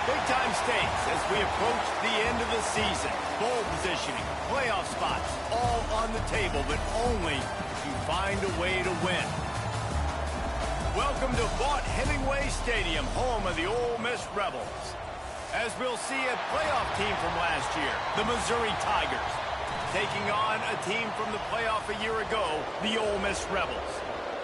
Big-time stakes as we approach the end of the season. Bowl positioning, playoff spots, all on the table, but only if you find a way to win. Welcome to Vaught-Hemingway Stadium, home of the Ole Miss Rebels. As we'll see a playoff team from last year, the Missouri Tigers, taking on a team from the playoff a year ago, the Ole Miss Rebels.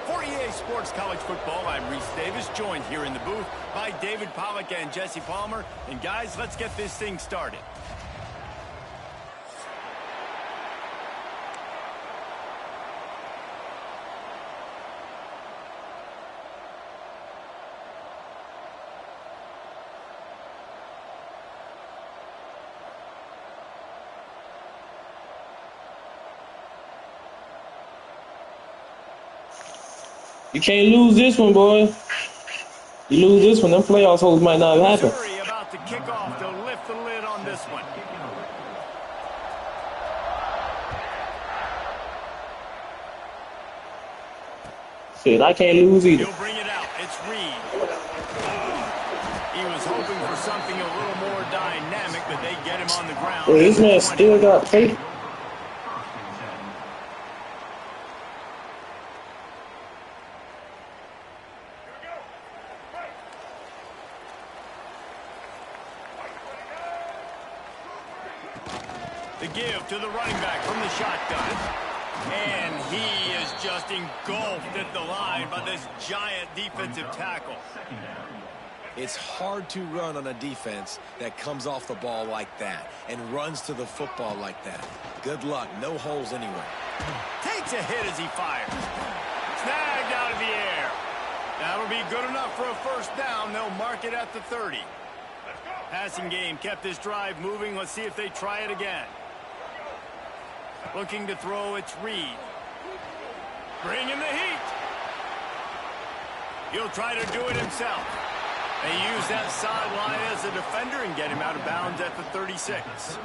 For EA Sports College Football, I'm Reese Davis, joined here in the booth by David Pollack and Jesse Palmer. And guys, let's get this thing started. You can't lose this one, boy. You lose this one, them playoffs holes might not happen. Missouri about to kick off to lift the lid on this one. Shit, I can't lose either. He'll bring it out. It's Reed. He was hoping for something a little more dynamic, but they get him on the ground. Hey, this man still got faith. The give to the running back from the shotgun. And he is just engulfed at the line by this giant defensive tackle. It's hard to run on a defense that comes off the ball like that and runs to the football like that. Good luck. No holes anywhere. Takes a hit as he fires. Snagged out of the air. That'll be good enough for a first down. They'll mark it at the 30. Passing game kept this drive moving. Let's see if they try it again. Looking to throw, it's Reed. Bringing the heat. He'll try to do it himself. They use that sideline as a defender and get him out of bounds at the 36.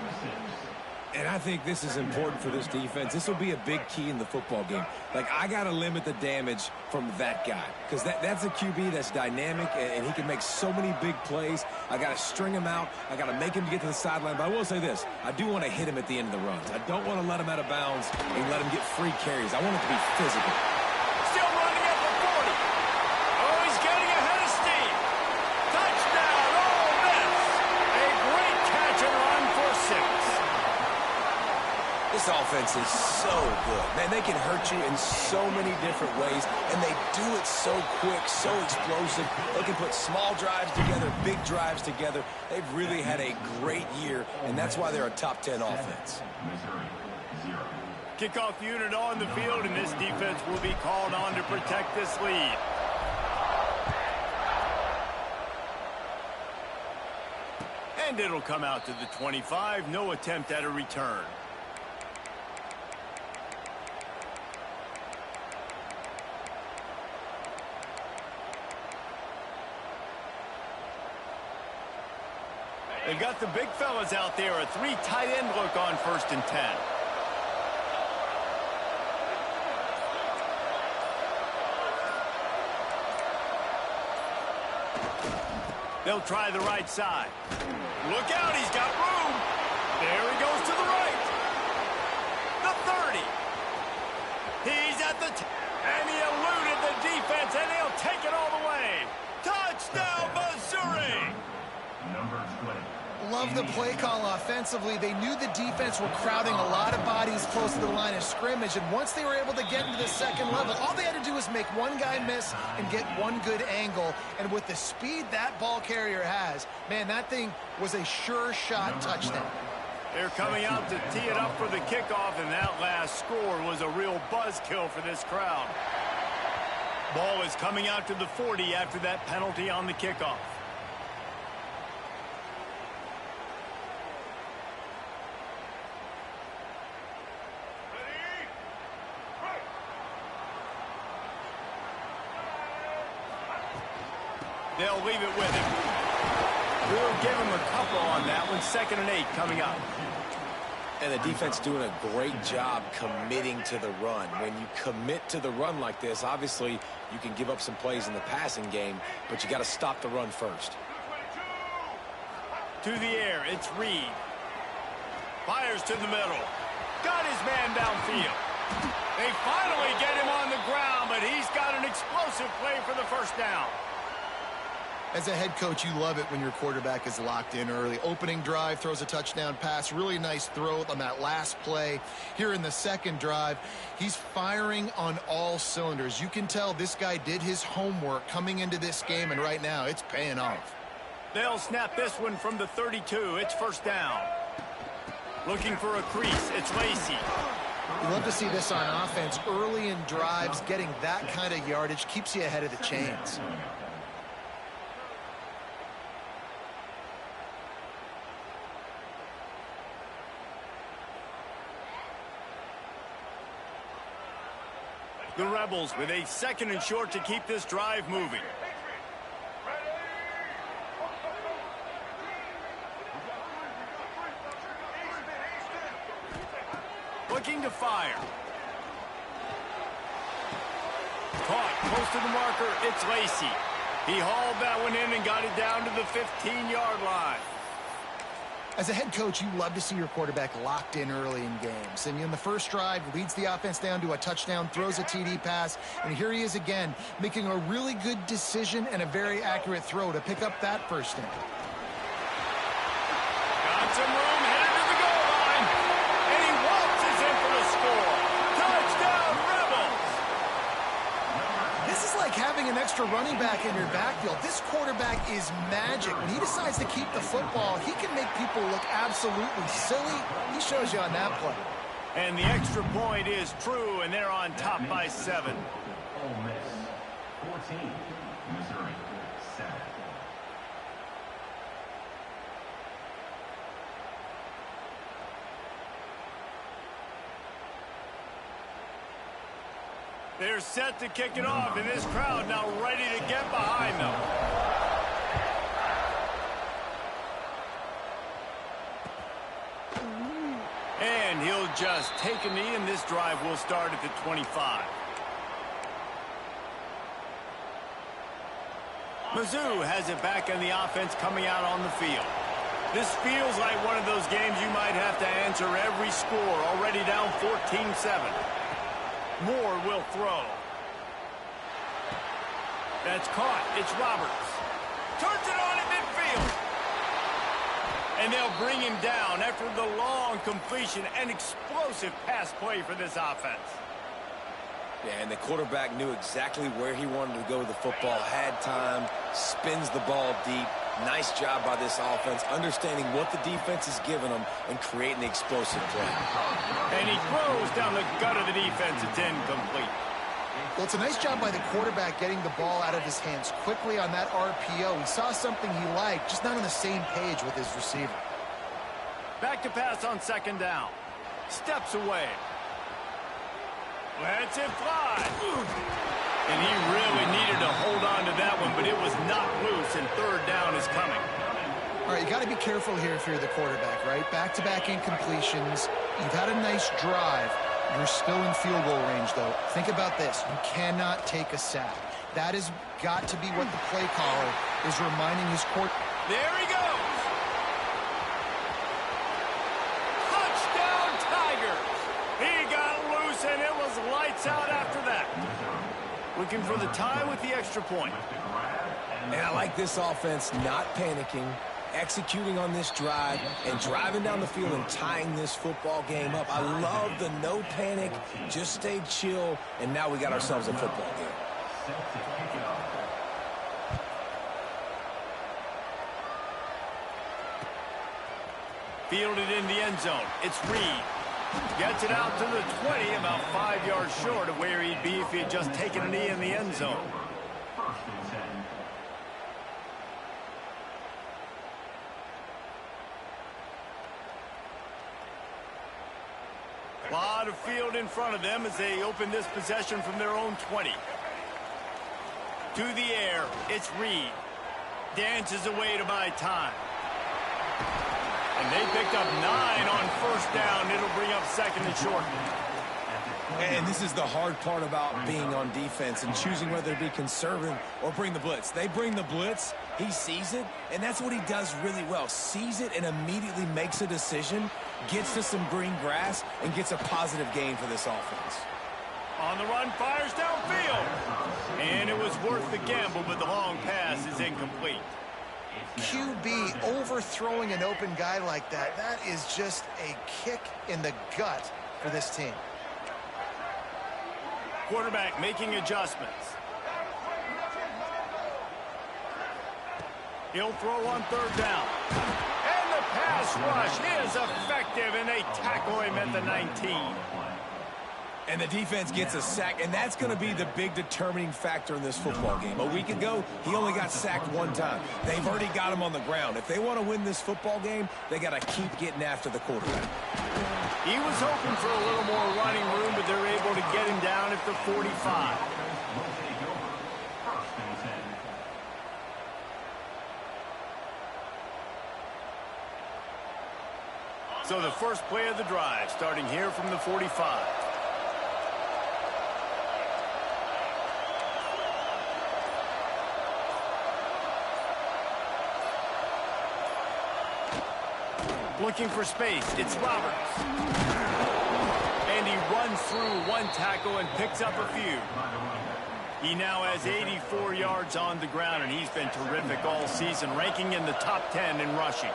And I think this is important for this defense. This will be a big key in the football game. Like, I got to limit the damage from that guy because that's a QB that's dynamic, and he can make so many big plays. I got to string him out. I got to make him get to the sideline. But I will say this. I do want to hit him at the end of the runs. I don't want to let him out of bounds and let him get free carries. I want it to be physical. Still running at the 40. Oh, he's getting ahead of steam. Touchdown, Ole Miss. A great catch and run for 6. This offense is so good. Man, they can hurt you in so many different ways, and they do it so quick, so explosive. They can put small drives together, big drives together. They've really had a great year, and that's why they're a top 10 offense. Kickoff unit on the field, and this defense will be called on to protect this lead. And it'll come out to the 25. No attempt at a return. They've got the big fellas out there. A 3 tight end look on 1st and 10. They'll try the right side. Look out, he's got room. There he goes to the right. The 30. He's at the and he eluded the defense, and he'll take it all the way. Touchdown, Missouri! Love the play call offensively. They knew the defense were crowding a lot of bodies close to the line of scrimmage, and once they were able to get into the second level, all they had to do was make one guy miss and get one good angle. And with the speed that ball carrier has, man, that thing was a sure shot touchdown. They're coming out to tee it up for the kickoff, and that last score was a real buzzkill for this crowd. Ball is coming out to the 40 after that penalty on the kickoff. They'll leave it with him. We'll give him a couple on that one. 2nd and 8 coming up. And the defense doing a great job committing to the run. When you commit to the run like this, obviously you can give up some plays in the passing game, but you got to stop the run first. To the air, it's Reed. Fires to the middle. Got his man downfield. They finally get him on the ground, but he's got an explosive play for the first down. As a head coach, you love it when your quarterback is locked in early. Opening drive, throws a touchdown pass. Really nice throw on that last play. Here in the second drive, he's firing on all cylinders. You can tell this guy did his homework coming into this game, and right now it's paying off. They'll snap this one from the 32. It's first down. Looking for a crease. It's Lacy. You love to see this on offense. Early in drives, getting that kind of yardage keeps you ahead of the chains. The Rebels with a second and short to keep this drive moving. Looking to fire. Caught close to the marker. It's Lacy. He hauled that one in and got it down to the 15-yard line. As a head coach, you love to see your quarterback locked in early in games. And in the first drive, leads the offense down to a touchdown, throws a TD pass, and here he is again, making a really good decision and a very accurate throw to pick up that first down. Got some room, headed to the goal line, and he waltzes in for the score. Touchdown, Rebels! This is like having an extra running back in your backfield. This quarterback is magic. When he decides to keep the football, he can make people look absolutely silly. He shows you on that play. And the extra point is true, and they're on top by 7. Ole Miss 14, Missouri 7. They're set to kick it off, and this crowd now ready to get behind them. And he'll just take a knee, and this drive will start at the 25. Mizzou has it back on the offense coming out on the field. This feels like one of those games you might have to answer every score, already down 14-7. Moore will throw. That's caught. It's Roberts. Turns it on at midfield. And they'll bring him down after the long completion and explosive pass play for this offense. Yeah, and the quarterback knew exactly where he wanted to go with the football, had time, spins the ball deep. Nice job by this offense, understanding what the defense is giving them and creating the explosive play. And he throws down the gut of the defense. It's incomplete. Well, it's a nice job by the quarterback getting the ball out of his hands quickly on that RPO. He saw something he liked, just not on the same page with his receiver. Back to pass on second down. Steps away. Lets it fly. And he really needed to hold on to that one, but it was not loose, and third down is coming. All right, you got to be careful here if you're the quarterback, right? Back-to-back incompletions. You've had a nice drive. You're still in field goal range, though. Think about this. You cannot take a sack. That has got to be what the play caller is reminding his court. There he goes. Touchdown, Tigers. He got loose, and it was lights out after that. Looking for the tie with the extra point. And I like this offense not panicking, executing on this drive, and driving down the field and tying this football game up. I love the no panic, just stay chill, and now we got ourselves a football game. Fielded in the end zone. It's Reed. Gets it out to the 20, about 5 yards short of where he'd be if he had just taken a knee in the end zone. A lot of field in front of them as they open this possession from their own 20. To the air, it's Reed. Dances away to buy time. And they picked up 9 on first down. It'll bring up second and short. And this is the hard part about being on defense and choosing whether to be conservative or bring the blitz. They bring the blitz, he sees it, and that's what he does really well. Sees it and immediately makes a decision, gets to some green grass, and gets a positive gain for this offense. On the run, fires downfield. And it was worth the gamble, but the long pass is incomplete. QB overthrowing an open guy like that, that is just a kick in the gut for this team. Quarterback making adjustments. He'll throw on third down. And the pass rush is effective, and they tackle him at the 19. And the defense gets a sack, and that's going to be the big determining factor in this football game. A week ago, he only got sacked one time. They've already got him on the ground. If they want to win this football game, they got to keep getting after the quarterback. He was hoping for a little more running room, but they're able to get him down at the 45. So the first play of the drive, starting here from the 45. Looking for space, it's Roberts. And he runs through one tackle and picks up a few. He now has 84 yards on the ground, and he's been terrific all season, ranking in the top 10 in rushing.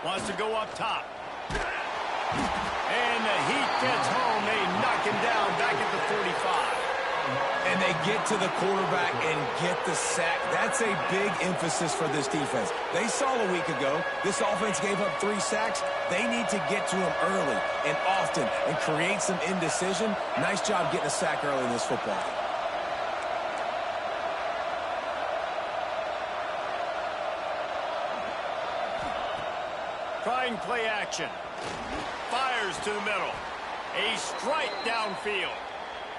Wants to go up top. And the heat gets home. They knock him down back at the 45. And they get to the quarterback and get the sack. That's a big emphasis for this defense. They saw a week ago, this offense gave up 3 sacks. They need to get to him early and often and create some indecision. Nice job getting a sack early in this football game. Trying play action. Fires to the middle. A strike downfield.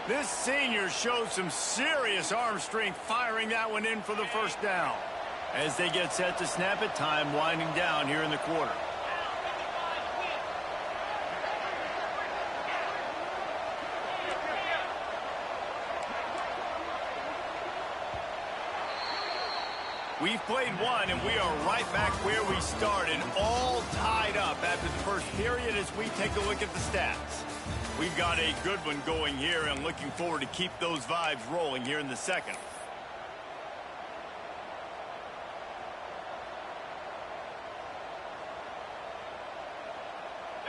This senior showed some serious arm strength firing that one in for the first down. As they get set to snap it, time winding down here in the quarter. We've played one, and we are right back where we started, all tied up after the first period as we take a look at the stats. We've got a good one going here and looking forward to keep those vibes rolling here in the second.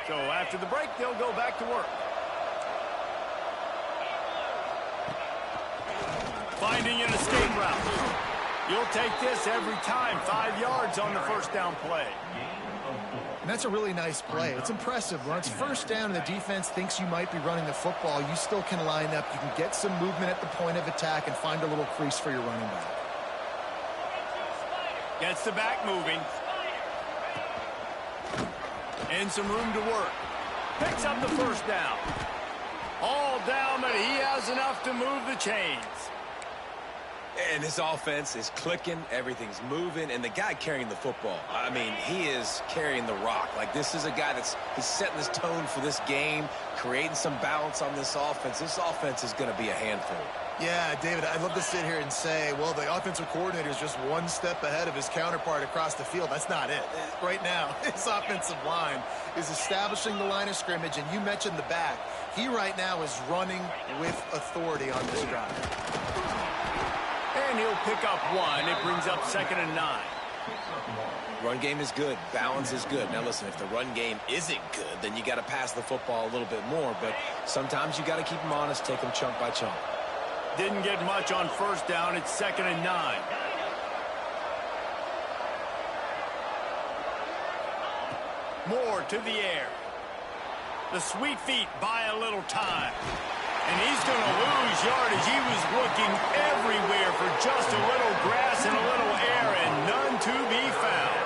So after the break, they'll go back to work. Finding an escape route. You'll take this every time. 5 yards on the first down play. And that's a really nice play. It's impressive. When it's first down and the defense thinks you might be running the football, you still can line up. You can get some movement at the point of attack and find a little crease for your running back. Gets the back moving. And some room to work. Picks up the first down. All down, but he has enough to move the chains. And this offense is clicking, everything's moving, and the guy carrying the football, I mean, he is carrying the rock. Like, this is a guy he's setting this tone for this game, creating some balance on this offense. This offense is going to be a handful. Yeah, David, I'd love to sit here and say, well, the offensive coordinator is just one step ahead of his counterpart across the field. That's not it. Right now, his offensive line is establishing the line of scrimmage, and you mentioned the back. He right now is running with authority on this drive. And he'll pick up one. It brings up 2nd and 9. Run game is good. Balance is good. Now, listen, if the run game isn't good, then you got to pass the football a little bit more. But sometimes you got to keep them honest, take them chunk by chunk. Didn't get much on first down. It's 2nd and 9. Moore to the air. The sweet feet buy a little time. And he's going to lose yardage. He was looking everywhere for just a little grass and a little air, and none to be found.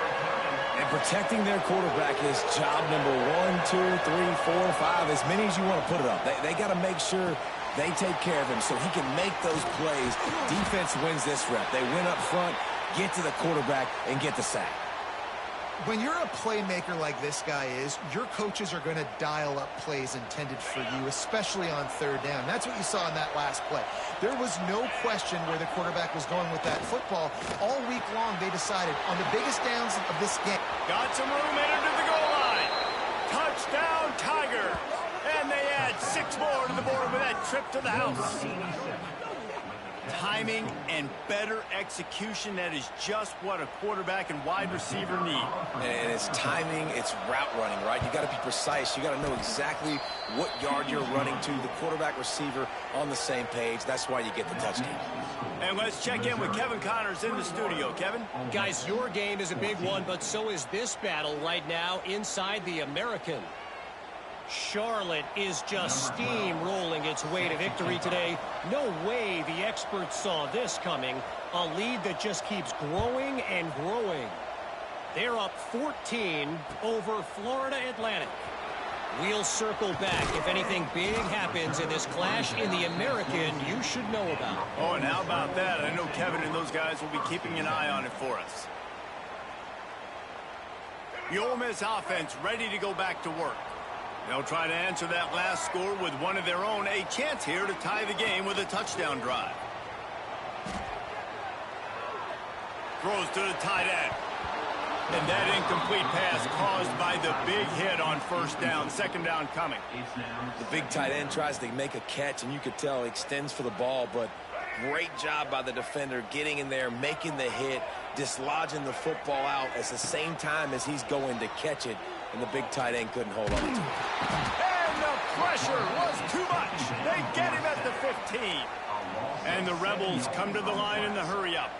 And protecting their quarterback is job number 1, 2, 3, 4, 5, as many as you want to put it up. They got to make sure they take care of him so he can make those plays. Defense wins this rep. They win up front, get to the quarterback, and get the sack. When you're a playmaker like this guy is, your coaches are going to dial up plays intended for you, especially on third down. That's what you saw in that last play. There was no question where the quarterback was going with that football. All week long, they decided on the biggest downs of this game. Got some room headed to the goal line. Touchdown, Tigers. And they add 6 more to the board with that trip to the house. Timing and better execution, that is just what a quarterback and wide receiver need. And it's timing, it's route running, right? You got to be precise. You got to know exactly what yard you're running to. The quarterback receiver on the same page. That's why you get the touchdown. And let's check in with Kevin Connors in the studio. Kevin? Guys, your game is a big one, but so is this battle right now inside the American. Charlotte is just steamrolling its way to victory today. No way the experts saw this coming. A lead that just keeps growing and growing. They're up 14 over Florida Atlantic. We'll circle back if anything big happens in this clash in the American you should know about. Oh, and how about that? I know Kevin and those guys will be keeping an eye on it for us. The Ole Miss offense ready to go back to work. They'll try to answer that last score with one of their own. A chance here to tie the game with a touchdown drive. Throws to the tight end. And that incomplete pass caused by the big hit on first down. Second down coming. The big tight end tries to make a catch, and you could tell he extends for the ball, but great job by the defender getting in there, making the hit, dislodging the football out at the same time as he's going to catch it. And the big tight end couldn't hold on to it. And the pressure was too much. They get him at the 15. And the Rebels come to the line in the hurry-up.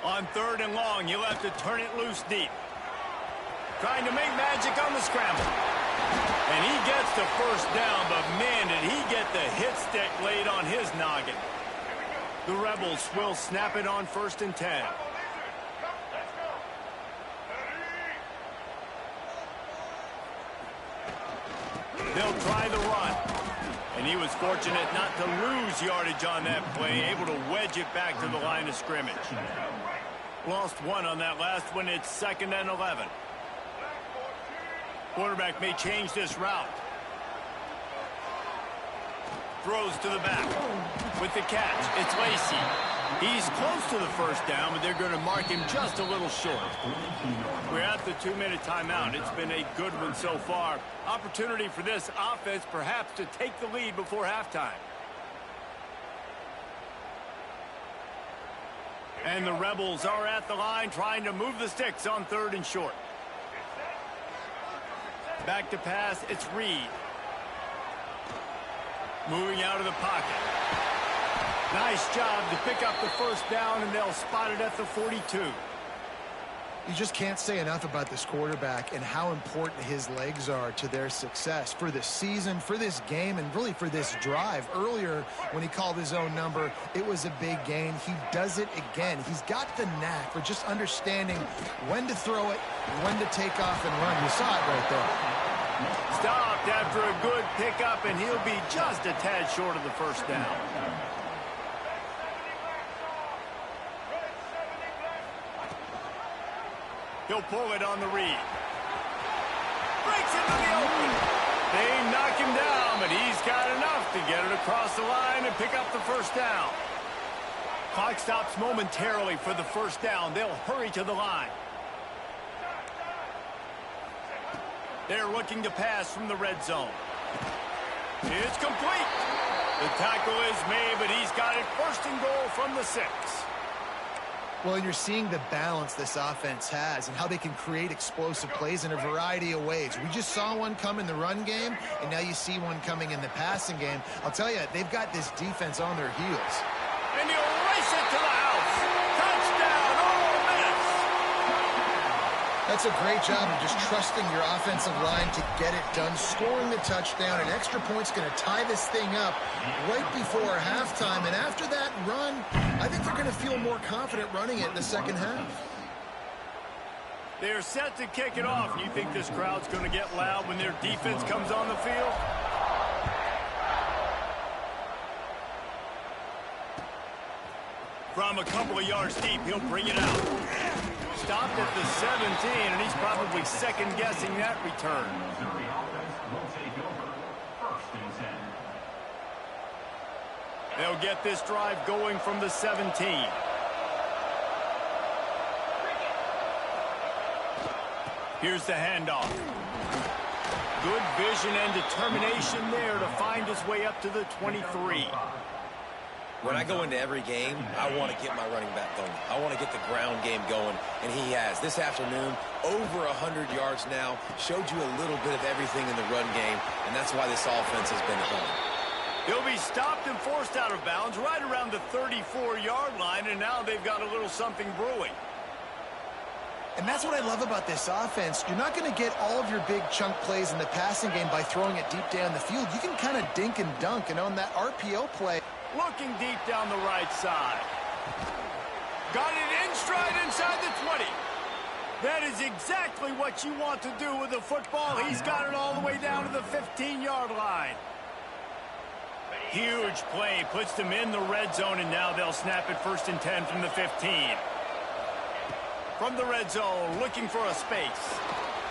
On 3rd and long, you'll have to turn it loose deep. Trying to make magic on the scramble. And he gets the first down, but man, did he get the hit stick laid on his noggin. The Rebels will snap it on 1st and 10. They'll try the run. And he was fortunate not to lose yardage on that play, able to wedge it back to the line of scrimmage. Lost 1 on that last one. It's 2nd and 11. Quarterback may change this route. Throws to the back. With the catch, it's Lacey. He's close to the first down, but they're going to mark him just a little short. We're at the 2-minute timeout. It's been a good one so far. Opportunity for this offense perhaps to take the lead before halftime. And the Rebels are at the line trying to move the sticks on 3rd and short. Back to pass, it's Reed. Moving out of the pocket. Nice job to pick up the first down, and they'll spot it at the 42. You just can't say enough about this quarterback and how important his legs are to their success for this season, for this game, and really for this drive. Earlier, when he called his own number, it was a big gain. He does it again. He's got the knack for just understanding when to throw it, when to take off and run. You saw it right there. Stopped after a good pickup, and he'll be just a tad short of the first down. He'll pull it on the read. Breaks into the open. They knock him down, but he's got enough to get it across the line and pick up the first down. Clock stops momentarily for the first down. They'll hurry to the line. They're looking to pass from the red zone. It's complete. The tackle is made, but he's got it 1st and goal from the 6. Well, and you're seeing the balance this offense has and how they can create explosive plays in a variety of ways. We just saw one come in the run game, and now you see one coming in the passing game. I'll tell you, they've got this defense on their heels. And he'll race it to the house. Touchdown, Ole Miss. That's a great job of just trusting your offensive line to get it done, scoring the touchdown. An extra point's going to tie this thing up right before halftime. And after that run, I think they're going to feel more confident running it in the second half. They're set to kick it off. You think this crowd's going to get loud when their defense comes on the field? From a couple of yards deep, he'll bring it out. Stopped at the 17, and he's probably second-guessing that return. Missouri offense will take over. 1st and 10. They'll get this drive going from the 17. Here's the handoff. Good vision and determination there to find his way up to the 23. When I go into every game, I want to get my running back going. I want to get the ground game going, and he has. This afternoon, over 100 yards now, showed you a little bit of everything in the run game, and that's why this offense has been home. He'll be stopped and forced out of bounds right around the 34-yard line, and now they've got a little something brewing. And that's what I love about this offense. You're not going to get all of your big chunk plays in the passing game by throwing it deep down the field. You can kind of dink and dunk, and on that RPO play, looking deep down the right side. Got it in stride inside the 20. That is exactly what you want to do with the football. He's got it all the way down to the 15-yard line. Huge play, puts them in the red zone, and now they'll snap it 1st and 10 from the 15. From the red zone, looking for a space.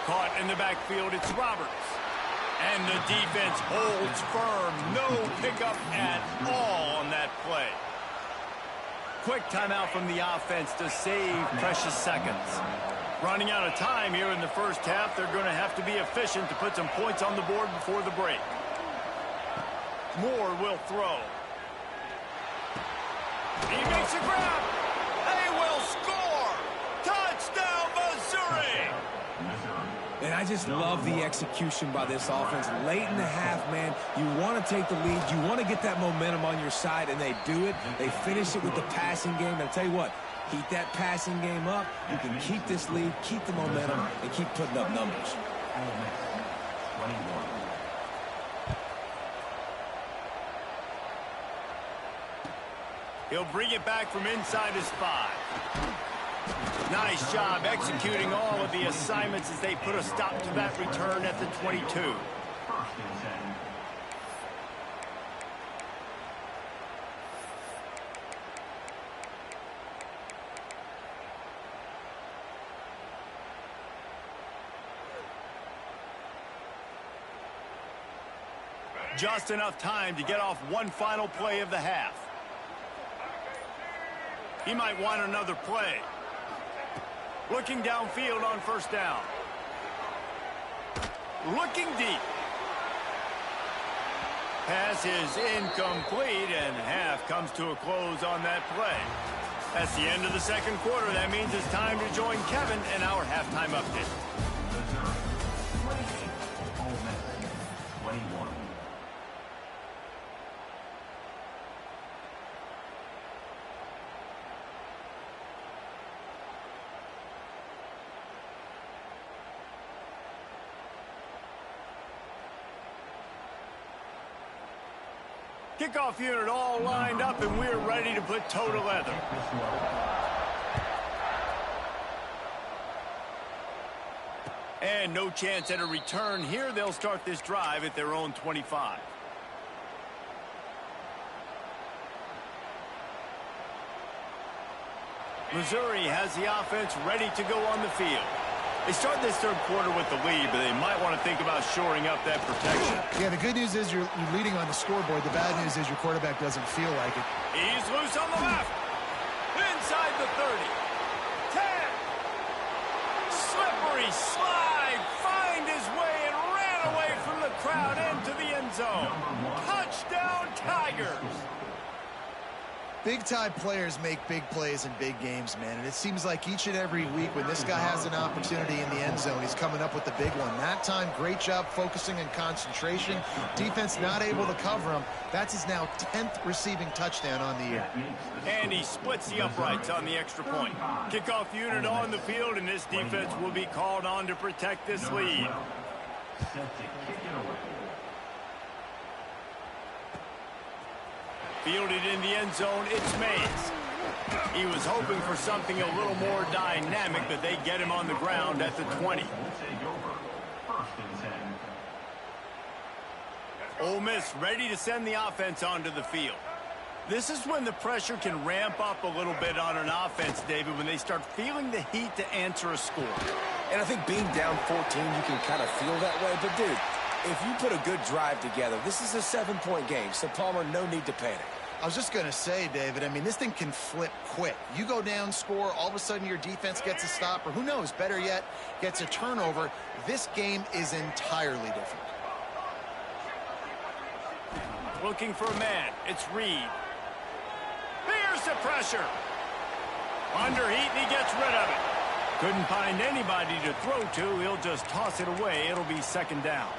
Caught in the backfield, it's Roberts. And the defense holds firm. No pickup at all on that play. Quick timeout from the offense to save precious seconds. Running out of time here in the first half. They're going to have to be efficient to put some points on the board before the break. Moore will throw. He makes a grab. They will score. Touchdown, Missouri. And I just love the execution by this offense. Late in the half, man, you want to take the lead. You want to get that momentum on your side, and they do it. They finish it with the passing game. And I'll tell you what, keep that passing game up. You can keep this lead, keep the momentum, and keep putting up numbers. He'll bring it back from inside his 5. Nice job executing all of the assignments as they put a stop to that return at the 22. 1st and 10. Just enough time to get off one final play of the half. He might want another play. Looking downfield on 1st down. Looking deep. Pass is incomplete, and half comes to a close on that play. That's the end of the 2nd quarter. That means it's time to join Kevin in our halftime update. Missouri 28. Ole Miss 21. Kickoff unit all lined up, and we're ready to put toe to leather. And no chance at a return here. They'll start this drive at their own 25. Missouri has the offense ready to go on the field. They start this 3rd quarter with the lead, but they might want to think about shoring up that protection. yeah, the good news is you're leading on the scoreboard. The bad news is your quarterback doesn't feel like it. He's loose on the left. Inside the 30. 10. Slippery slide. Find his way and ran away from the crowd into the end zone. Touchdown, Tigers. Big-time players make big plays in big games, man. And it seems like each and every week when this guy has an opportunity in the end zone, he's coming up with the big one. That time, great job focusing and concentration. Defense not able to cover him. That's his now 10th receiving touchdown on the year. And he splits the uprights on the extra point. Kickoff unit on the field, and this defense will be called on to protect this lead. Set to kick it away. Fielded in the end zone, it's Mays. He was hoping for something a little more dynamic, but they get him on the ground at the 20. Ole Miss ready to send the offense onto the field. This is when the pressure can ramp up a little bit on an offense, David, when they start feeling the heat to answer a score. And I think being down 14, you can kind of feel that way. But, dude, if you put a good drive together, this is a 7-point game. So, Palmer, no need to panic. I was just going to say, David, I mean, this thing can flip quick. You go down, score, all of a sudden your defense gets a stop, or who knows, better yet, gets a turnover. This game is entirely different. Looking for a man. It's Reed. Here's the pressure. Under heat, and he gets rid of it. Couldn't find anybody to throw to. He'll just toss it away. It'll be second down.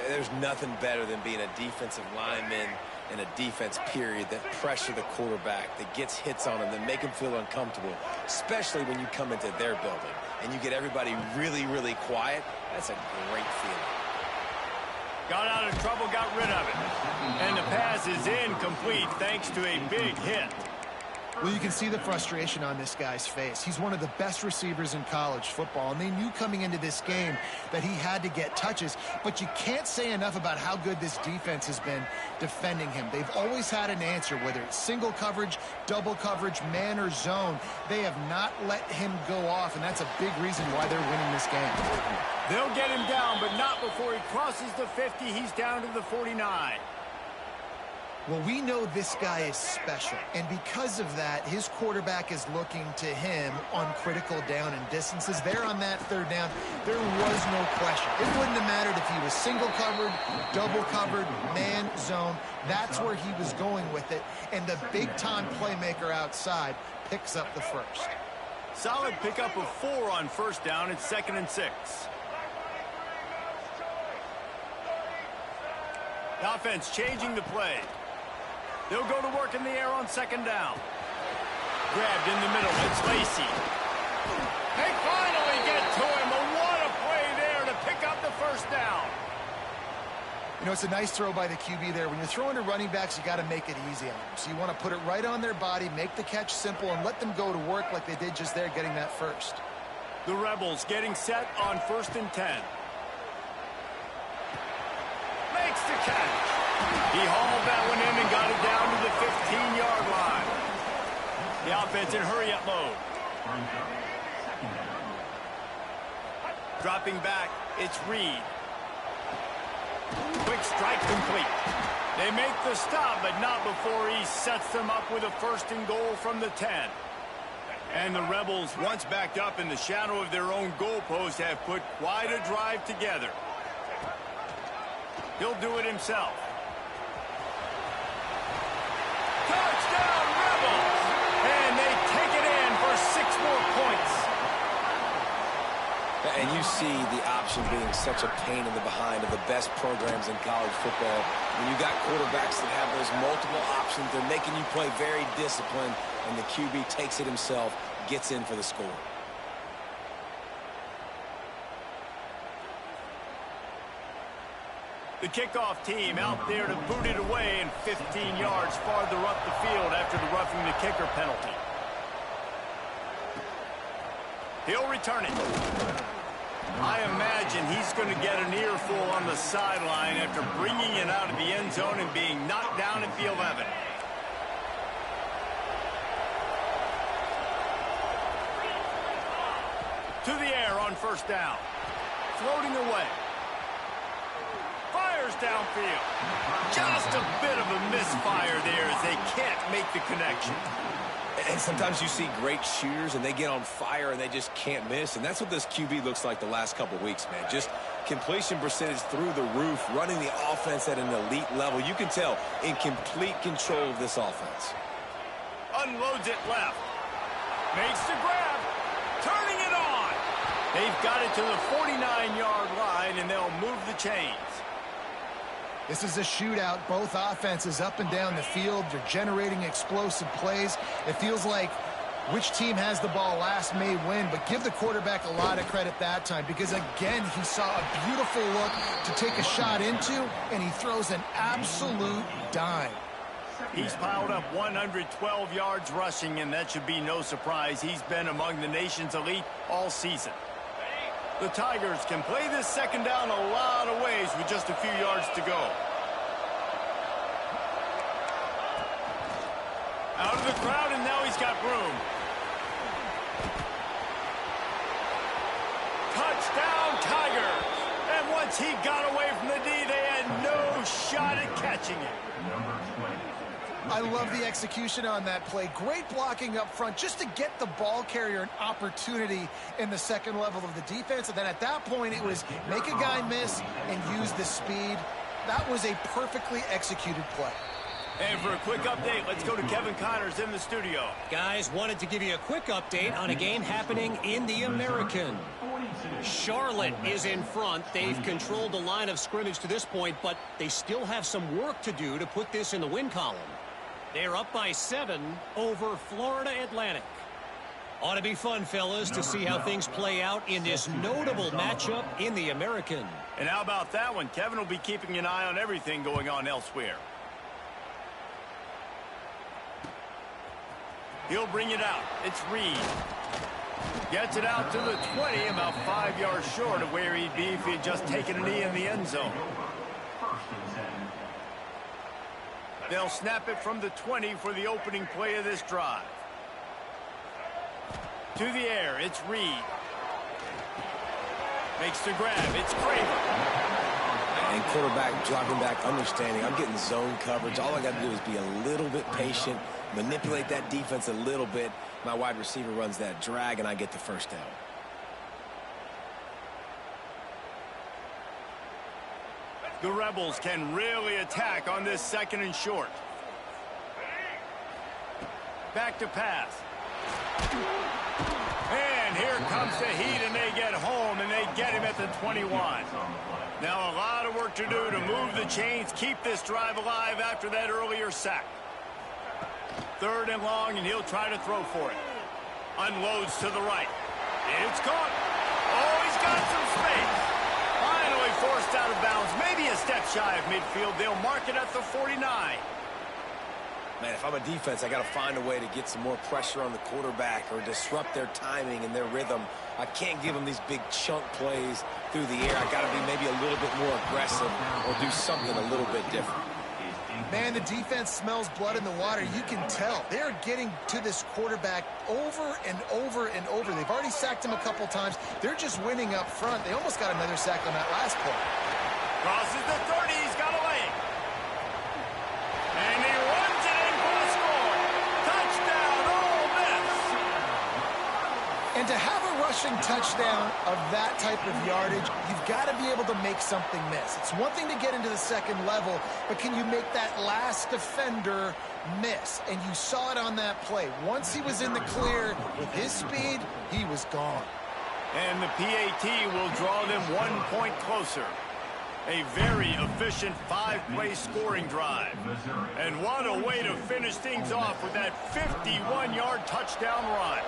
There's nothing better than being a defensive lineman in a defense period that pressure the quarterback, that gets hits on him, that make him feel uncomfortable, especially when you come into their building and you get everybody really, really quiet. That's a great feeling. Got out of trouble, got rid of it. And the pass is incomplete thanks to a big hit. Well, you can see the frustration on this guy's face. He's one of the best receivers in college football, and they knew coming into this game that he had to get touches, but you can't say enough about how good this defense has been defending him. They've always had an answer, whether it's single coverage, double coverage, man or zone. They have not let him go off, and that's a big reason why they're winning this game. They'll get him down, but not before he crosses the 50. He's down to the 49. Well, we know this guy is special, and because of that, his quarterback is looking to him on critical down and distances. There on that third down, there was no question. It wouldn't have mattered if he was single covered, double covered, man, zone. That's where he was going with it, and the big-time playmaker outside picks up the first. Solid pickup of 4 on first down. It's 2nd and 6. The offense changing the play. They'll go to work in the air on second down. Grabbed in the middle. It's Lacey. They finally get to him. What a play there to pick up the first down. You know, it's a nice throw by the QB there. When you're throwing to running backs, you got to make it easy on them. So you want to put it right on their body, make the catch simple, and let them go to work like they did just there, getting that first. The Rebels getting set on 1st and 10. Makes the catch. He hauled that one in and got it down to the 15-yard line. The offense in hurry-up mode. Dropping back, it's Reed. Quick strike complete. They make the stop, but not before he sets them up with a 1st and goal from the 10. And the Rebels, once backed up in the shadow of their own goalpost, have put quite a drive together. He'll do it himself. Touchdown, Rebels! And they take it in for 6 more points. And you see the option being such a pain in the behind of the best programs in college football. When you got quarterbacks that have those multiple options, they're making you play very disciplined, and the QB takes it himself, gets in for the score. The kickoff team out there to boot it away and 15 yards farther up the field after the roughing the kicker penalty. He'll return it. I imagine he's going to get an earful on the sideline after bringing it out of the end zone and being knocked down at the 11. To the air on first down. Floating away. Fires downfield. Just a bit of a misfire there as they can't make the connection. And sometimes you see great shooters and they get on fire and they just can't miss. And that's what this QB looks like the last couple weeks, man. Just completion percentage through the roof, running the offense at an elite level. You can tell in complete control of this offense. Unloads it left. Makes the grab. Turning it on. They've got it to the 49-yard line, and they'll move the chains. This is a shootout. Both offenses up and down the field. They're generating explosive plays. It feels like which team has the ball last may win, but give the quarterback a lot of credit that time because, again, he saw a beautiful look to take a shot into, and he throws an absolute dime. He's piled up 112 yards rushing, and that should be no surprise. He's been among the nation's elite all season. The Tigers can play this second down a lot of ways with just a few yards to go. Out of the crowd, and now he's got room. Touchdown, Tigers! And once he got away from the D, they had no shot at catching it. I love the execution on that play. Great blocking up front just to get the ball carrier an opportunity in the second level of the defense. And then at that point, it was make a guy miss and use the speed. That was a perfectly executed play. And for a quick update, let's go to Kevin Connors in the studio. Guys, wanted to give you a quick update on a game happening in the American. Charlotte is in front. They've controlled the line of scrimmage to this point, but they still have some work to do to put this in the win column. They're up by 7 over Florida Atlantic. Ought to be fun, fellas, to see how things play out in this notable matchup in the American. And how about that one? Kevin will be keeping an eye on everything going on elsewhere. He'll bring it out. It's Reed. Gets it out to the 20, about 5 yards short of where he'd be if he had just taken a knee in the end zone. They'll snap it from the 20 for the opening play of this drive. To the air, it's Reed. Makes the grab, it's Craver. And quarterback dropping back, understanding I'm getting zone coverage. All I got to do is be a little bit patient, manipulate that defense a little bit. My wide receiver runs that drag, and I get the first down. The Rebels can really attack on this second and short. Back to pass. And here comes the heat, and they get home, and they get him at the 21. Now a lot of work to do to move the chains, keep this drive alive after that earlier sack. 3rd and long, and he'll try to throw for it. Unloads to the right. It's caught. Oh, he's got some space. Finally forced out of bounds. Maybe a step shy of midfield. They'll mark it at the 49. Man, if I'm a defense, I got to find a way to get some more pressure on the quarterback or disrupt their timing and their rhythm. I can't give them these big chunk plays through the air. I got to be maybe a little bit more aggressive or do something a little bit different. Man, the defense smells blood in the water. You can tell. They're getting to this quarterback over and over and over. They've already sacked him a couple times. They're just winning up front. They almost got another sack on that last play. Crosses the 30. He's got a leg. And he runs it in for the score. Touchdown, Ole Miss. And to have a rushing touchdown of that type of yardage, you've got to be able to make something miss. It's one thing to get into the second level, but can you make that last defender miss? And you saw it on that play. Once he was in the clear with his speed, he was gone. And the PAT will draw them 1 point closer. A very efficient 5-play scoring drive. And what a way to finish things off with that 51-yard touchdown run.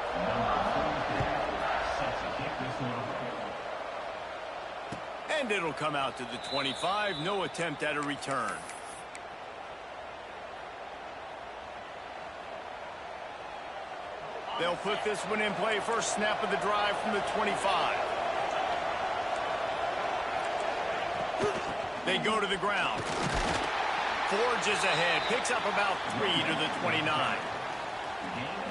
And it'll come out to the 25. No attempt at a return. They'll put this one in play. First snap of the drive from the 25. They go to the ground. Forges ahead. Picks up about 3 to the 29.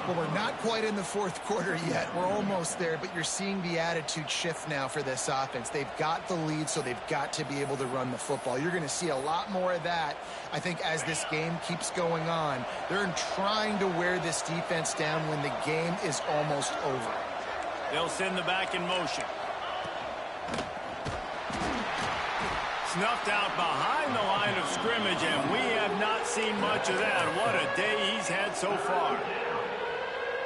Well, we're not quite in the fourth quarter yet. We're almost there, but you're seeing the attitude shift now for this offense. They've got the lead, so they've got to be able to run the football. You're going to see a lot more of that, I think, as this game keeps going on. They're trying to wear this defense down when the game is almost over. They'll send the back in motion. Snuffed out behind the line of scrimmage, and we have not seen much of that. What a day he's had so far.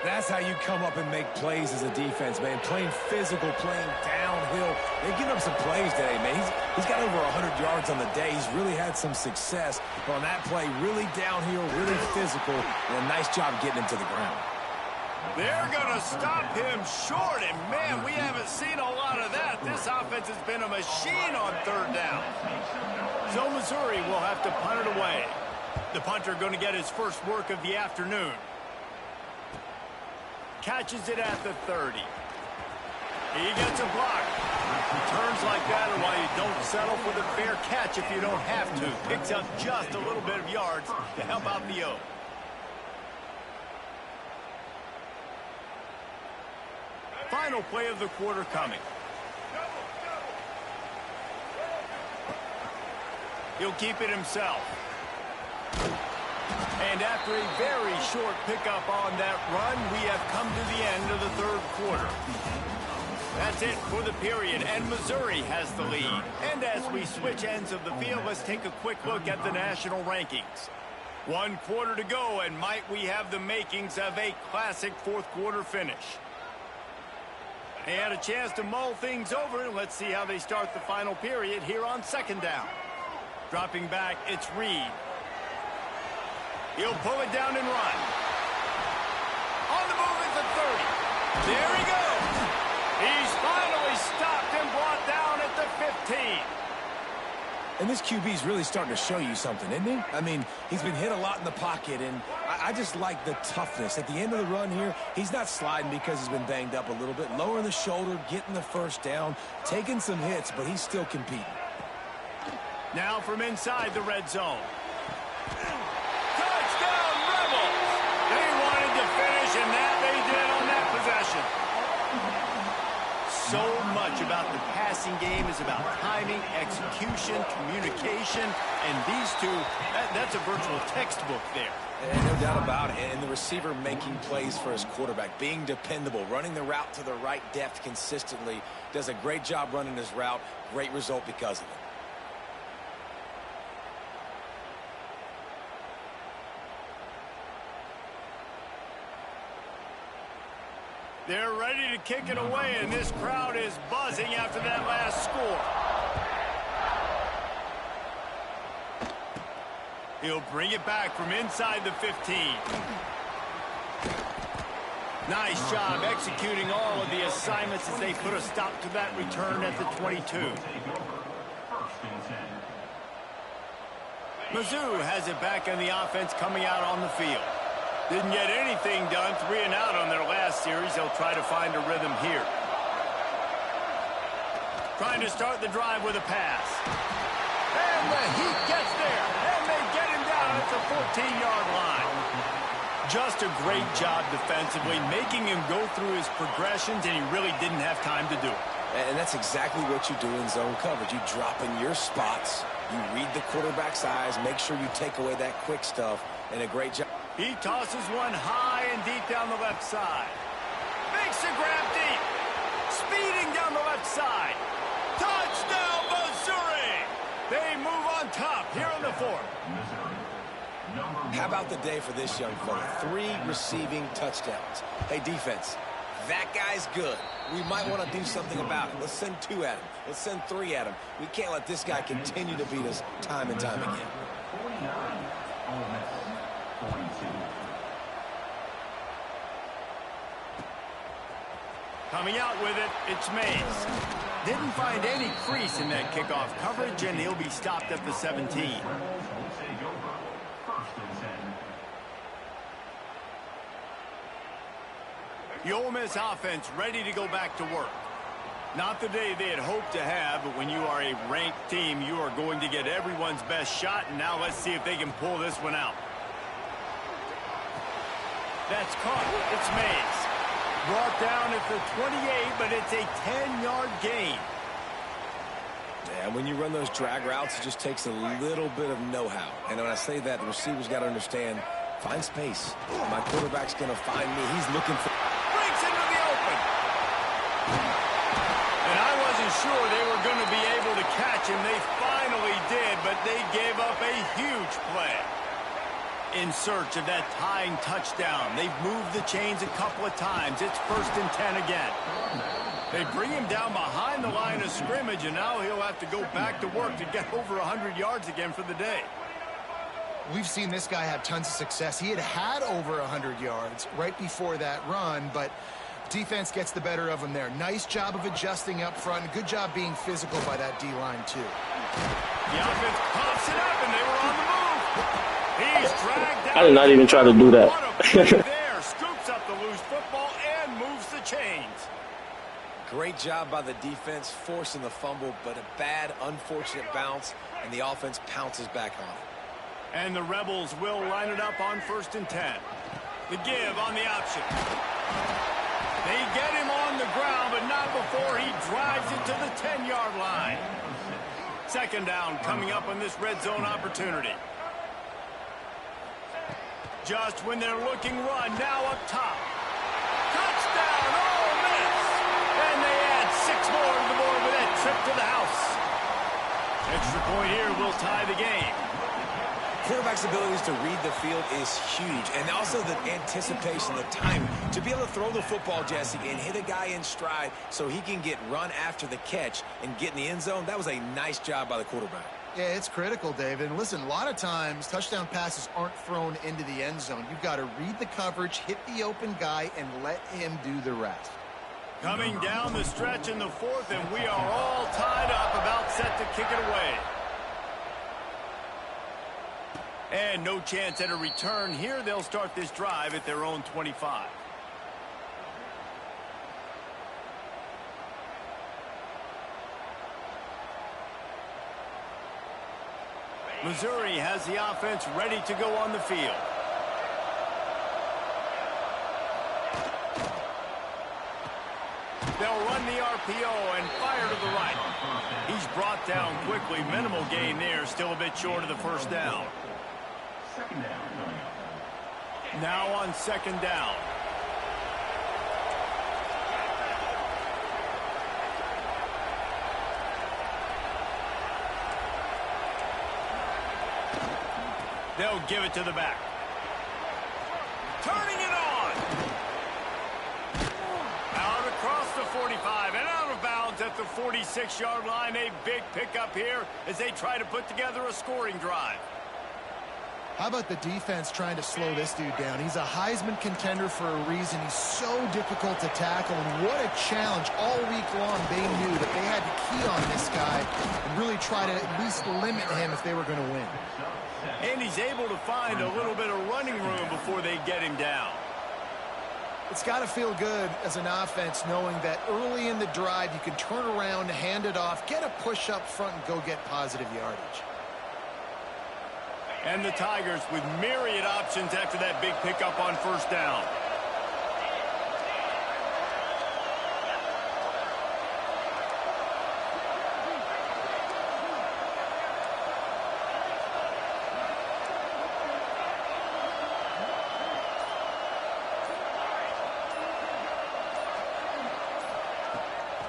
That's how you come up and make plays as a defense, man. Playing physical, playing downhill. They've given up some plays today, man. He's got over 100 yards on the day. He's really had some success. But on that play, really downhill, really physical, and a nice job getting him to the ground. They're going to stop him short, and man, we haven't seen a lot of that. This offense has been a machine on 3rd down. So Missouri will have to punt it away. The punter going to get his first work of the afternoon. Catches it at the 30. He gets a block. Returns like that are why you don't settle for the fair catch if you don't have to. Picks up just a little bit of yards to help out the O. Final play of the quarter coming. He'll keep it himself. And after a very short pickup on that run, we have come to the end of the third quarter. That's it for the period, and Missouri has the lead. And as we switch ends of the field, let's take a quick look at the national rankings. 1 quarter to go, and might we have the makings of a classic fourth quarter finish. They had a chance to mull things over, and let's see how they start the final period here on second down. Dropping back, it's Reed. He'll pull it down and run. On the move at the 30. There he goes. He's finally stopped and brought down at the 15. And this QB's really starting to show you something, isn't he? I mean, he's been hit a lot in the pocket, and I just like the toughness. At the end of the run here, he's not sliding because he's been banged up a little bit. Lowering the shoulder, getting the first down, taking some hits, but he's still competing. Now from inside the red zone. Touchdown, Rebels! They wanted to finish, and that they did on that possession. So much about the passing game is about timing, execution, communication, and these two, that's a virtual textbook there. And no doubt about it. And the receiver making plays for his quarterback, being dependable, running the route to the right depth consistently, does a great job running his route. Great result because of it. They're ready to kick it away, and this crowd is buzzing after that last score. He'll bring it back from inside the 15. Nice job executing all of the assignments as they put a stop to that return at the 22. Mizzou has it back on the offense coming out on the field. Didn't get anything done, 3 and out on their last series. They'll try to find a rhythm here. Trying to start the drive with a pass. And the Heat gets there, and they get him down at the 14-yard line. Just a great job defensively, making him go through his progressions, and he really didn't have time to do it. And that's exactly what you do in zone coverage. You drop in your spots, you read the quarterback's eyes, make sure you take away that quick stuff, and a great job. He tosses one high and deep down the left side. Makes a grab deep. Speeding down the left side. Touchdown, Missouri! They move on top here in the fourth. How about the day for this young fella? 3 receiving touchdowns. Hey, defense, that guy's good. We might want to do something about it. Let's send 2 at him. Let's send 3 at him. We can't let this guy continue to beat us time and time again. Coming out with it, it's Mays. Didn't find any crease in that kickoff coverage, and he'll be stopped at the 17. The Ole Miss offense ready to go back to work. Not the day they had hoped to have, but when you are a ranked team, you are going to get everyone's best shot, and now let's see if they can pull this one out. That's caught. It's Mays. Brought down at the 28, but it's a 10-yard gain. And when you run those drag routes, it just takes a little bit of know-how. And when I say that, the receiver's got to understand, find space. My quarterback's going to find me. He's looking for... Breaks into the open. And I wasn't sure they were going to be able to catch him. They finally did, but they gave up a huge play. In search of that tying touchdown. They've moved the chains a couple of times. It's 1st and 10 again. They bring him down behind the line of scrimmage, and now he'll have to go back to work to get over 100 yards again for the day. We've seen this guy have tons of success. He had over 100 yards right before that run, but defense gets the better of him there. Nice job of adjusting up front. Good job being physical by that D-line, too. The offense pops it up, and they were on the move. He He's dragged I did not even try to do that. What a play there. Scoops up the loose football and moves the chains. Great job by the defense forcing the fumble, but a bad, unfortunate bounce, and the offense pounces back on it. And the Rebels will line it up on 1st and 10. The give on the option. They get him on the ground, but not before he drives it to the 10-yard line. 2nd down coming up on this red zone opportunity. Just when they're looking run, now up top. Touchdown, Ole Miss! And they add 6 more to the board with that trip to the house. Extra point here will tie the game. Quarterback's abilities to read the field is huge, and also the anticipation, the timing. To be able to throw the football, Jesse, and hit a guy in stride so he can get run after the catch and get in the end zone, that was a nice job by the quarterback. Yeah, it's critical, David. And listen, a lot of times touchdown passes aren't thrown into the end zone. You've got to read the coverage, hit the open guy, and let him do the rest. Coming down the stretch in the 4th, and we are all tied up, about set to kick it away. And no chance at a return here. They'll start this drive at their own 25. Missouri has the offense ready to go on the field. They'll run the RPO and fire to the right. He's brought down quickly. Minimal gain there. Still a bit short of the 1st down. Now on 2nd down. They'll give it to the back. Turning it on. Out across the 45 and out of bounds at the 46-yard line. A big pickup here as they try to put together a scoring drive. How about the defense trying to slow this dude down? He's a Heisman contender for a reason. He's so difficult to tackle, and what a challenge. All week long, they knew that they had to key on this guy and really try to at least limit him if they were going to win. And he's able to find a little bit of running room before they get him down. It's got to feel good as an offense knowing that early in the drive you can turn around, hand it off, get a push up front, and go get positive yardage. And the Tigers with myriad options after that big pickup on 1st down.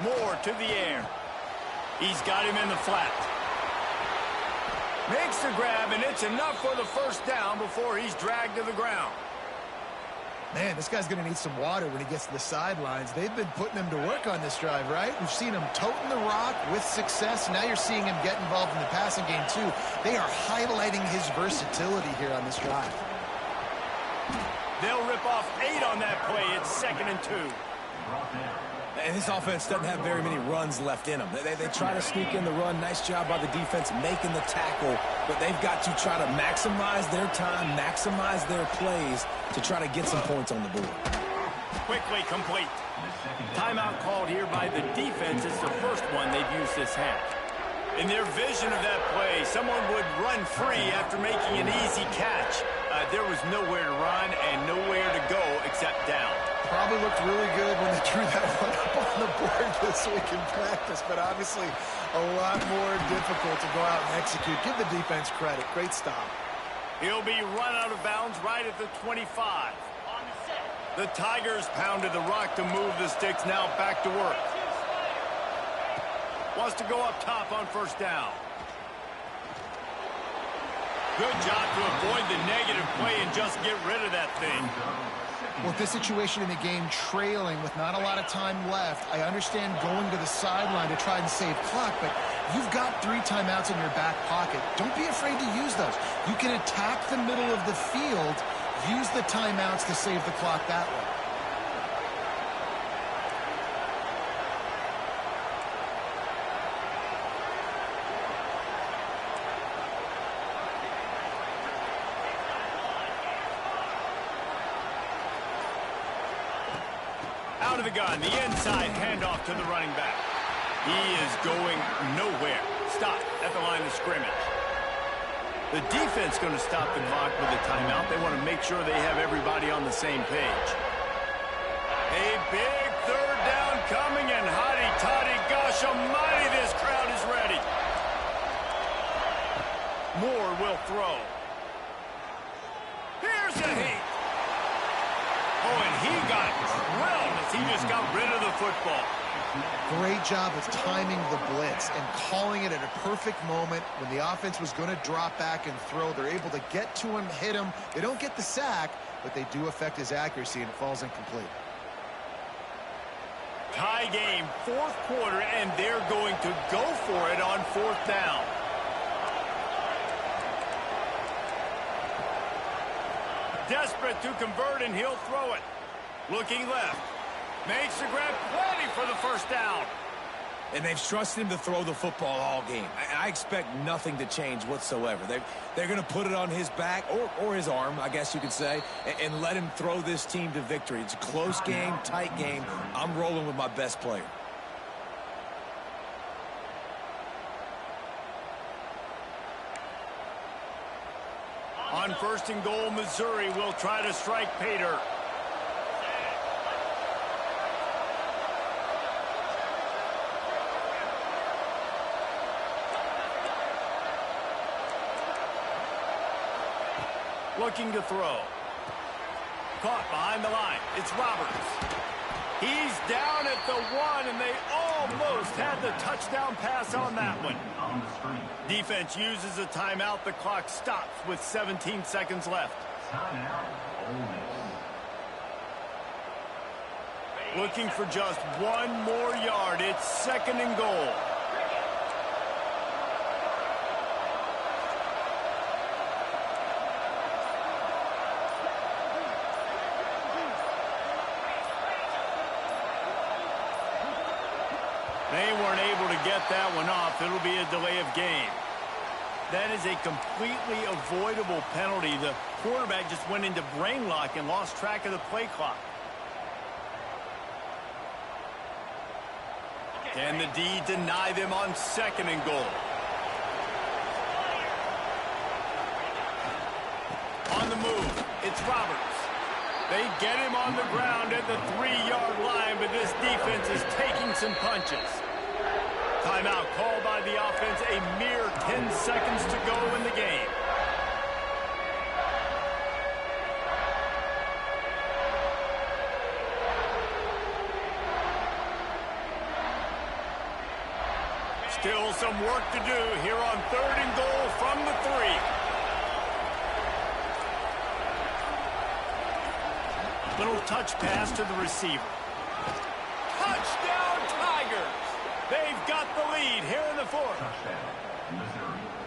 Moore to the air. He's got him in the flat. Makes the grab, and it's enough for the 1st down before he's dragged to the ground. Man, this guy's going to need some water when he gets to the sidelines. They've been putting him to work on this drive, right? We've seen him toting the rock with success. Now you're seeing him get involved in the passing game, too. They are highlighting his versatility here on this drive. They'll rip off 8 on that play. It's 2nd and 2. And this offense doesn't have very many runs left in them. They try to sneak in the run. Nice job by the defense making the tackle. But they've got to try to maximize their time, maximize their plays to try to get some points on the board. Quickly complete. Timeout called here by the defense. It's the first one they've used this half. In their vision of that play, someone would run free after making an easy catch. There was nowhere to run and nowhere to go except down. Probably looked really good when they drew that one up on the board this week in practice, but obviously a lot more difficult to go out and execute. Give the defense credit. Great stop. He'll be run out of bounds right at the 25. The Tigers pounded the rock to move the sticks. Now back to work. Wants to go up top on 1st down. Good job to avoid the negative play and just get rid of that thing. With this situation in the game trailing with not a lot of time left, I understand going to the sideline to try and save clock, but you've got 3 timeouts in your back pocket. Don't be afraid to use those. You can attack the middle of the field, use the timeouts to save the clock that way. Out of the gun, the inside handoff to the running back. He is going nowhere. Stop at the line of scrimmage. The defense going to stop the clock with a timeout. They want to make sure they have everybody on the same page. A big third down coming, and hotty-toddy, gosh almighty, this crowd is ready. Moore will throw. Here's a heat. Oh, and he got drilled as he just got rid of the football. Great job of timing the blitz and calling it at a perfect moment when the offense was going to drop back and throw. They're able to get to him, hit him. They don't get the sack, but they do affect his accuracy, and it falls incomplete. Tie game, fourth quarter, and they're going to go for it on fourth down. Desperate to convert, and he'll throw it. Looking left. Makes the grab, plenty for the first down. And they've trusted him to throw the football all game. I expect nothing to change whatsoever. They're going to put it on his back, or his arm, I guess you could say, and let him throw this team to victory. It's a close game, tight game. I'm rolling with my best player. On first and goal, Missouri will try to strike pay dirt. Looking to throw. Caught behind the line. It's Roberts. He's down at the 1, and they almost had the touchdown pass on that one. Defense uses a timeout. The clock stops with 17 seconds left. Looking for just one more yard. It's second and goal. They weren't able to get that one off. It'll be a delay of game. That is a completely avoidable penalty. The quarterback just went into brain lock and lost track of the play clock. Can the D deny them on second and goal? On the move, it's Roberts. They get him on the ground at the 3-yard line, but this defense is taking some punches. Timeout called by the offense, a mere 10 seconds to go in the game. Still some work to do here on third and goal from the 3. Little touch pass to the receiver. Touchdown, Tigers! They've got the lead here in the fourth.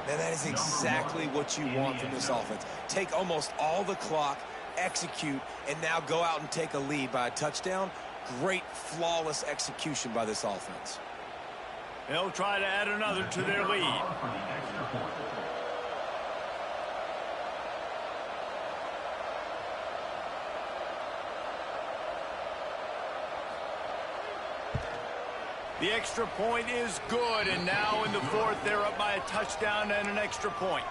Man, that is exactly what you want from this offense. Take almost all the clock, execute, and now go out and take a lead by a touchdown. Great, flawless execution by this offense. They'll try to add another to their lead. The extra point is good, and now in the fourth, they're up by a touchdown and an extra point.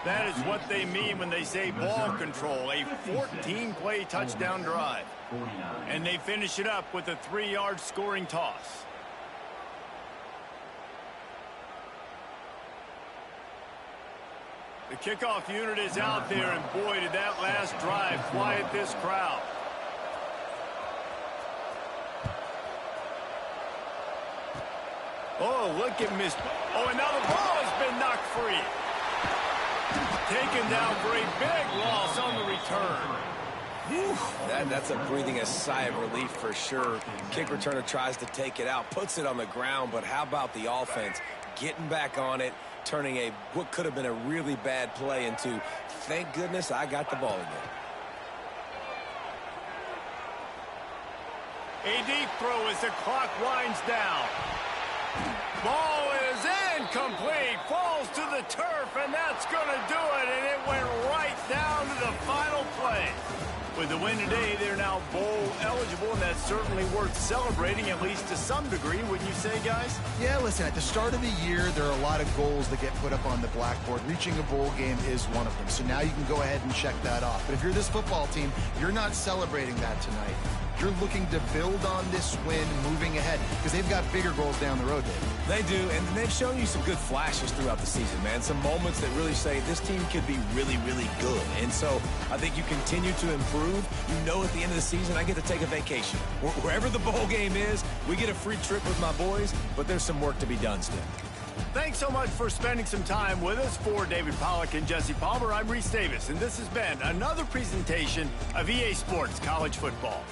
That is what they mean when they say ball control, a 14-play touchdown drive. And they finish it up with a 3-yard scoring toss. The kickoff unit is out there, and boy, did that last drive quiet this crowd. Oh, look at Miss. Oh, and now the ball has been knocked free. Taken down for a big loss on the return. That's a breathing a sigh of relief for sure. Kick returner tries to take it out, puts it on the ground, but how about the offense getting back on it, turning what could have been a really bad play into, thank goodness I got the ball again. A deep throw as the clock winds down. Ball is incomplete, falls to the turf, and that's going to do it, and it went right down to the final play. With the win today, they're now bowl eligible, and that's certainly worth celebrating, at least to some degree, wouldn't you say, guys? Yeah, listen, at the start of the year, there are a lot of goals that get put up on the blackboard. Reaching a bowl game is one of them. So now you can go ahead and check that off. But if you're this football team, you're not celebrating that tonight. You're looking to build on this win moving ahead because they've got bigger goals down the road, David. They do, and they've shown you some good flashes throughout the season, man. Some moments that really say this team could be really, really good. And so I think you continue to improve. You know at the end of the season, I get to take a vacation. Wherever the bowl game is, we get a free trip with my boys, but there's some work to be done still. Thanks so much for spending some time with us. For David Pollack and Jesse Palmer, I'm Reese Davis, and this has been another presentation of EA Sports College Football.